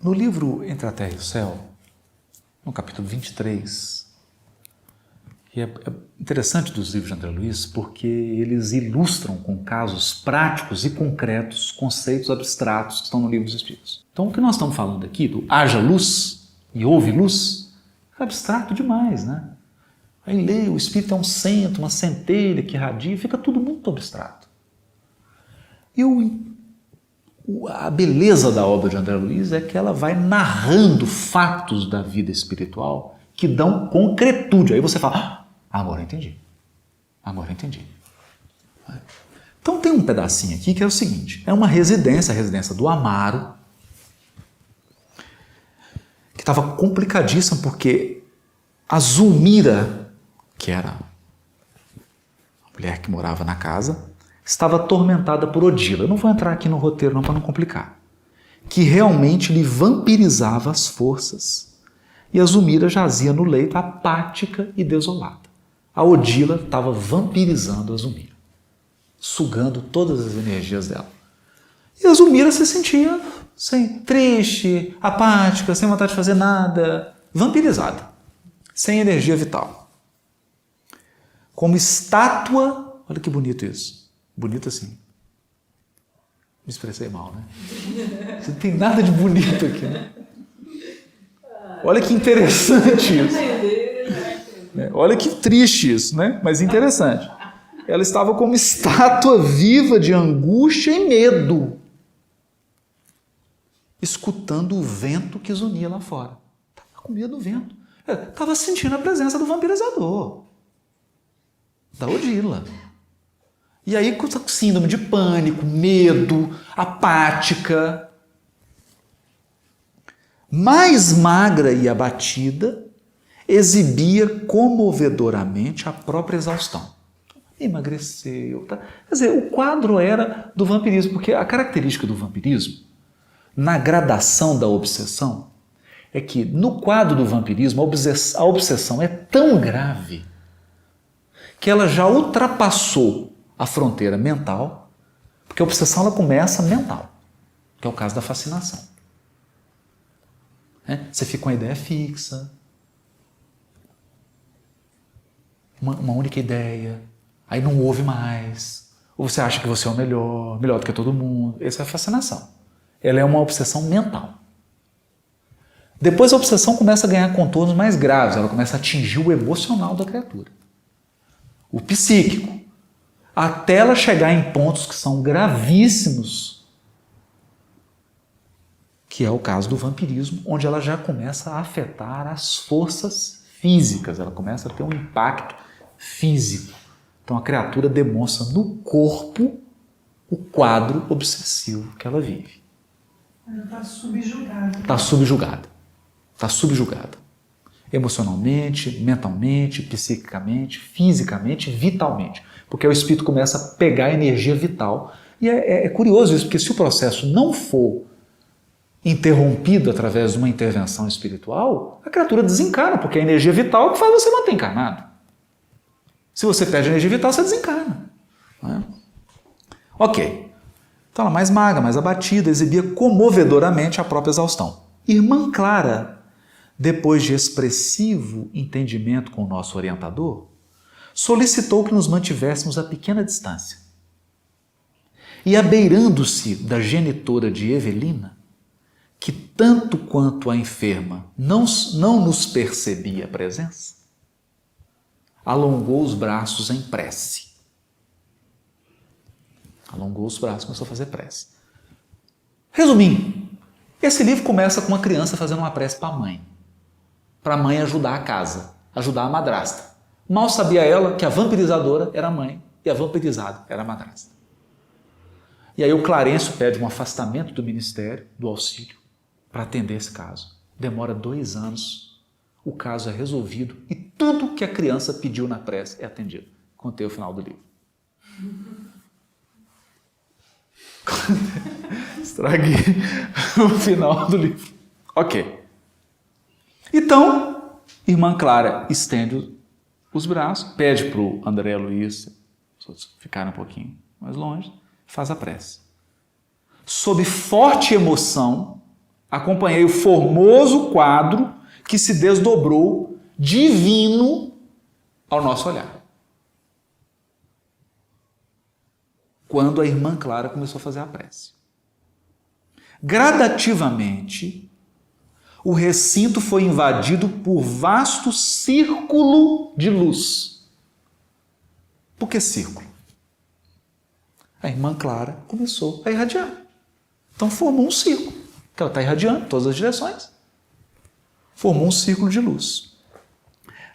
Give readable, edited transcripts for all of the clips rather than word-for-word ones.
No livro Entre a Terra e o Céu, no capítulo 23, e é interessante dos livros de André Luiz porque eles ilustram com casos práticos e concretos conceitos abstratos que estão no Livro dos Espíritos. Então o que nós estamos falando aqui, do haja luz e houve luz, é abstrato demais, né? Aí lê, o Espírito é um centro, uma centelha que irradia, fica tudo muito abstrato. E a beleza da obra de André Luiz é que ela vai narrando fatos da vida espiritual que dão concretude. Aí você fala, agora eu entendi. Agora eu entendi. Então tem um pedacinho aqui que é o seguinte, é uma residência, a residência do Amaro, que estava complicadíssima porque a Zulmira, que era a mulher que morava na casa, estava atormentada por Odila. Eu não vou entrar aqui no roteiro não para não complicar. Que realmente lhe vampirizava as forças. E a Zulmira jazia no leito apática e desolada. A Odila estava vampirizando a Zulmira, sugando todas as energias dela. E a Zulmira se sentia triste, apática, sem vontade de fazer nada, vampirizada, sem energia vital. Como estátua, olha que bonito isso. Bonito assim. Me expressei mal, né? Não tem nada de bonito aqui, né? Olha que interessante isso. Olha que triste isso, né? Mas interessante. Ela estava como estátua viva de angústia e medo, escutando o vento que zunia lá fora. Estava com medo do vento. Estava sentindo a presença do vampirizador, da Odila. E aí, com síndrome de pânico, medo, apática, mais magra e abatida, exibia comovedoramente a própria exaustão. Emagreceu. Tá? Quer dizer, o quadro era do vampirismo, porque a característica do vampirismo, na gradação da obsessão, é que no quadro do vampirismo a obsessão é tão grave que ela já ultrapassou a fronteira mental, porque a obsessão ela começa mental, que é o caso da fascinação. Você fica com a ideia fixa, uma única ideia, aí não ouve mais, ou você acha que você é o melhor do que todo mundo. Essa é a fascinação. Ela é uma obsessão mental. Depois a obsessão começa a ganhar contornos mais graves, ela começa a atingir o emocional da criatura, o psíquico, até ela chegar em pontos que são gravíssimos, que é o caso do vampirismo, onde ela já começa a afetar as forças físicas, ela começa a ter um impacto físico. Então a criatura demonstra no corpo o quadro obsessivo que ela vive. Ela está subjugada. Está subjugada. Emocionalmente, mentalmente, psiquicamente, fisicamente, vitalmente. Porque o espírito começa a pegar a energia vital. E é curioso isso, porque se o processo não for interrompido através de uma intervenção espiritual, a criatura desencarna, porque é a energia vital que faz você manter encarnado. Se você perde a energia vital, você desencarna. Não é? Ok. Então ela mais magra, mais abatida, exibia comovedoramente a própria exaustão. Irmã Clara, depois de expressivo entendimento com o nosso orientador, solicitou que nos mantivéssemos a pequena distância. E abeirando-se da genitora de Evelina, que tanto quanto a enferma não nos percebia a presença, alongou os braços em prece. Alongou os braços e começou a fazer prece. Resumindo, esse livro começa com uma criança fazendo uma prece para a mãe ajudar a casa, ajudar a madrasta. Mal sabia ela que a vampirizadora era a mãe e a vampirizada era a madrasta. E aí o Clarencio pede um afastamento do ministério, do auxílio, para atender esse caso. Demora 2 anos, o caso é resolvido e tudo que a criança pediu na prece é atendido. Contei o final do livro. Estraguei o final do livro. Ok. Então, irmã Clara estende os braços, pede para o André Luiz ficar um pouquinho mais longe, faz a prece. Sob forte emoção, acompanhei o formoso quadro que se desdobrou divino ao nosso olhar. Quando a irmã Clara começou a fazer a prece. Gradativamente, o recinto foi invadido por vasto círculo de luz. Por que círculo? A irmã Clara começou a irradiar. Então formou um círculo, que ela está irradiando em todas as direções. Formou um círculo de luz,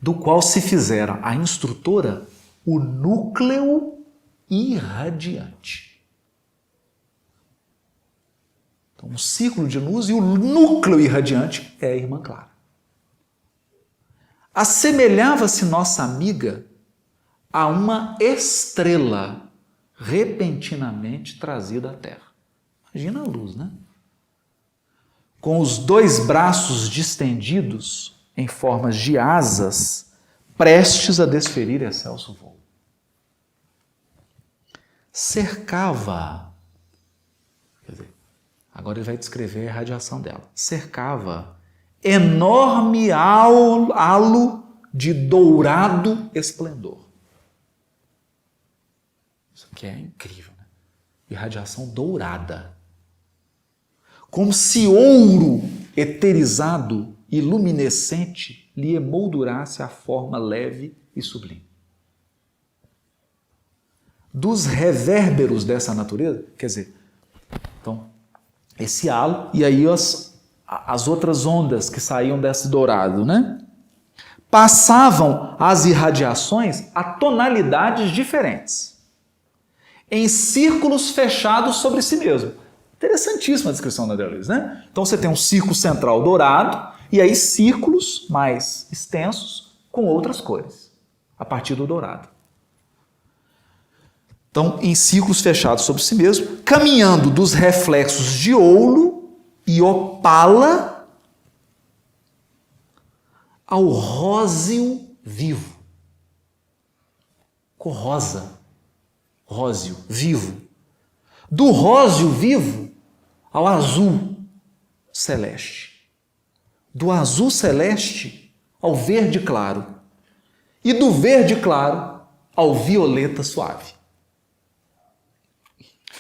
do qual se fizera a instrutora o núcleo irradiante. Então, um círculo de luz e o núcleo irradiante é a irmã Clara. Assemelhava-se nossa amiga a uma estrela repentinamente trazida à Terra. Imagina a luz, né? Com os dois braços distendidos em formas de asas, prestes a desferir excelso voo. Cercava, quer dizer, agora ele vai descrever a radiação dela, cercava enorme halo de dourado esplendor. Isso aqui é incrível, né? Irradiação dourada. Como se ouro eterizado e luminescente lhe emoldurasse a forma leve e sublime. Dos revérberos dessa natureza, quer dizer, então, esse halo e aí as outras ondas que saíam desse dourado, né? Passavam as irradiações a tonalidades diferentes, em círculos fechados sobre si mesmo. Interessantíssima a descrição da André Luiz, né? Então você tem um círculo central dourado e aí círculos mais extensos com outras cores, a partir do dourado. Então, em círculos fechados sobre si mesmo, caminhando dos reflexos de ouro e opala ao róseo vivo. Cor rosa, róseo, vivo. Do róseo vivo ao azul celeste. Do azul celeste ao verde claro. E do verde claro ao violeta suave.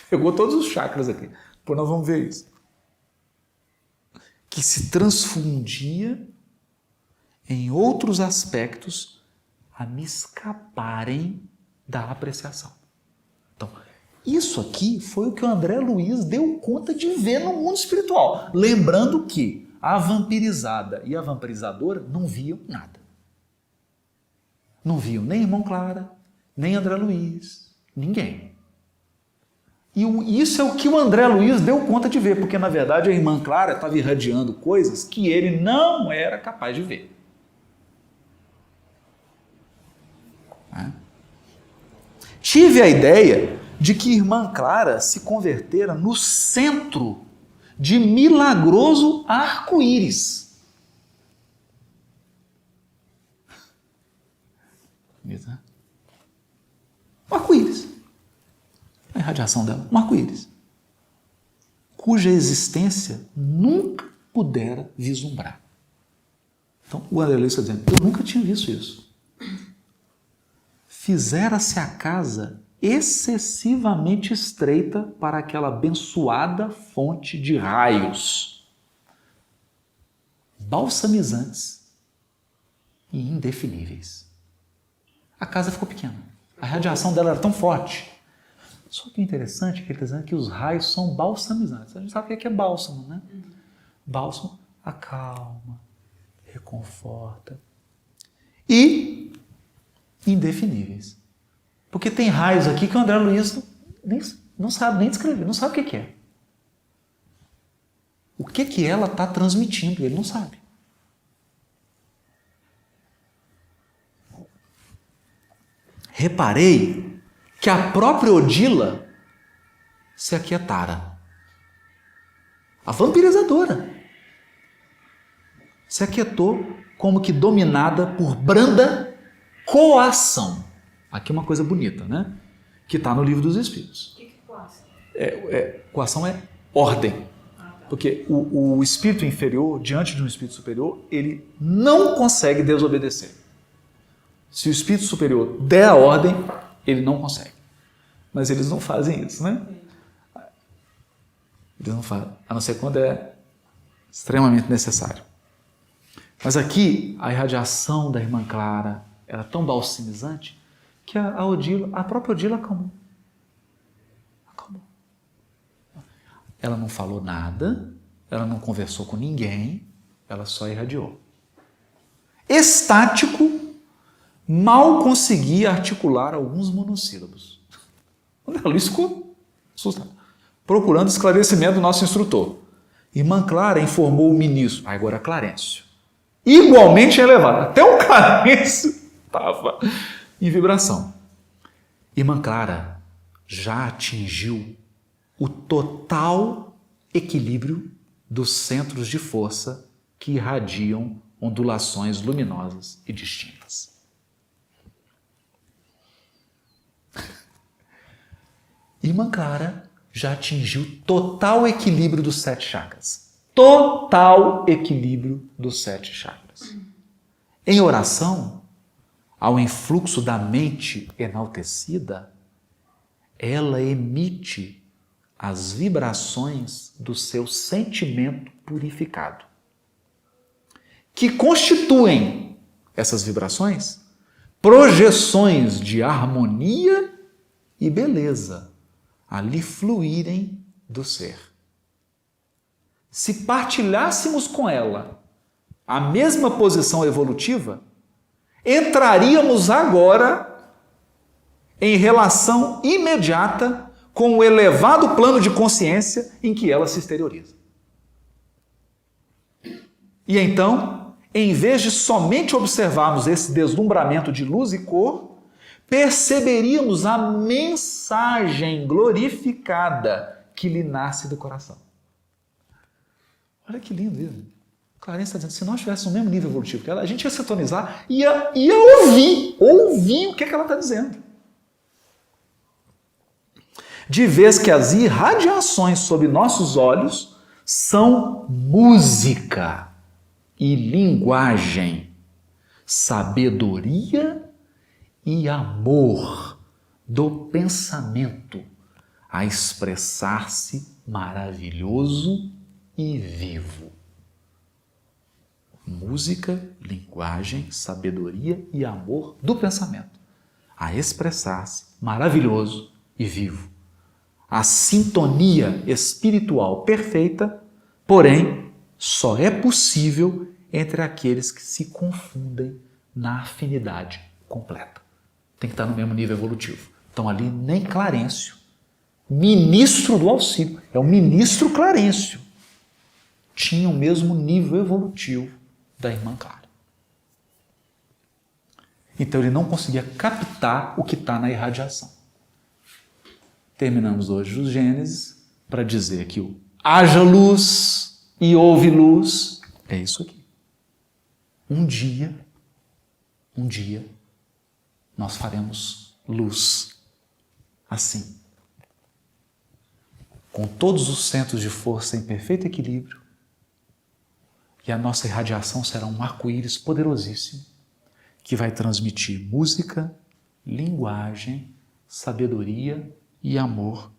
Pegou todos os chakras aqui. Depois nós vamos ver isso. Que se transfundia em outros aspectos a me escaparem da apreciação. Então, isso aqui foi o que o André Luiz deu conta de ver no mundo espiritual. Lembrando que a vampirizada e a vampirizadora não viam nada. Não viam nem Irmã Clara, nem André Luiz, ninguém. E isso é o que o André Luiz deu conta de ver, porque na verdade a Irmã Clara estava irradiando coisas que ele não era capaz de ver. Tive a ideia de que Irmã Clara se convertera no centro de milagroso arco-íris. Um arco-íris. A irradiação dela, um arco-íris. Cuja existência nunca pudera vislumbrar. Então, o André Luiz está dizendo, eu nunca tinha visto isso. Fizera-se a casa excessivamente estreita para aquela abençoada fonte de raios, balsamizantes e indefiníveis. A casa ficou pequena. A radiação dela era tão forte. Só que o interessante é que ele está dizendo que os raios são balsamizantes. A gente sabe o que é bálsamo, né? Bálsamo acalma, reconforta. E indefiníveis. Porque tem raios aqui que o André Luiz não sabe nem descrever, não sabe o que é. O que ela está transmitindo, ele não sabe. Reparei que a própria Odila se aquietara. A vampirizadora se aquietou como que dominada por branda coação. Aqui uma coisa bonita, né? Que está no Livro dos Espíritos. O que é coação? Coação é ordem. Ah, tá. Porque o espírito inferior, diante de um espírito superior, ele não consegue desobedecer. Se o espírito superior der a ordem, ele não consegue. Mas eles não fazem isso, né? Eles não fazem, a não ser quando é extremamente necessário. Mas aqui, a irradiação da irmã Clara era tão balsamizante que a própria Odila acalmou. Ela não falou nada, ela não conversou com ninguém, ela só irradiou. Estático, mal conseguia articular alguns monossílabos. O Luiz ficou assustado, procurando esclarecimento do nosso instrutor. Irmã Clara informou o ministro, agora Clarencio, igualmente elevado. Até o Clarencio estava em vibração. Irmã Clara já atingiu o total equilíbrio dos centros de força que irradiam ondulações luminosas e distintas. Irmã Clara já atingiu total equilíbrio dos 7 chakras. Total equilíbrio dos 7 chakras. Em oração, ao influxo da mente enaltecida, ela emite as vibrações do seu sentimento purificado, que constituem essas vibrações projeções de harmonia e beleza ali fluírem do ser. Se partilhássemos com ela a mesma posição evolutiva, entraríamos agora em relação imediata com o elevado plano de consciência em que ela se exterioriza. E então, em vez de somente observarmos esse deslumbramento de luz e cor, perceberíamos a mensagem glorificada que lhe nasce do coração. Olha que lindo isso. Clarence está dizendo, se nós estivéssemos no mesmo nível evolutivo que ela, a gente ia sintonizar e ia ouvir o que ela está dizendo. De vez que as irradiações sob nossos olhos são música e linguagem, sabedoria e amor do pensamento a expressar-se maravilhoso e vivo. Música, linguagem, sabedoria e amor do pensamento a expressar-se maravilhoso e vivo. A sintonia espiritual perfeita, porém, só é possível entre aqueles que se confundem na afinidade completa. Tem que estar no mesmo nível evolutivo. Então ali nem Clarencio, ministro do auxílio, é o ministro Clarencio, tinha o mesmo nível evolutivo da irmã Clara. Então ele não conseguia captar o que está na irradiação. Terminamos hoje os Gênesis para dizer que o haja luz e houve luz é isso aqui. Um dia, nós faremos luz assim, com todos os centros de força em perfeito equilíbrio, e a nossa irradiação será um arco-íris poderosíssimo que vai transmitir música, linguagem, sabedoria e amor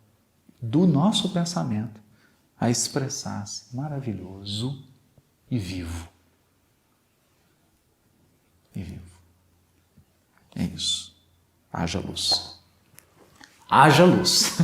do nosso pensamento a expressar-se maravilhoso e vivo. E vivo. É isso. Haja luz. Haja luz.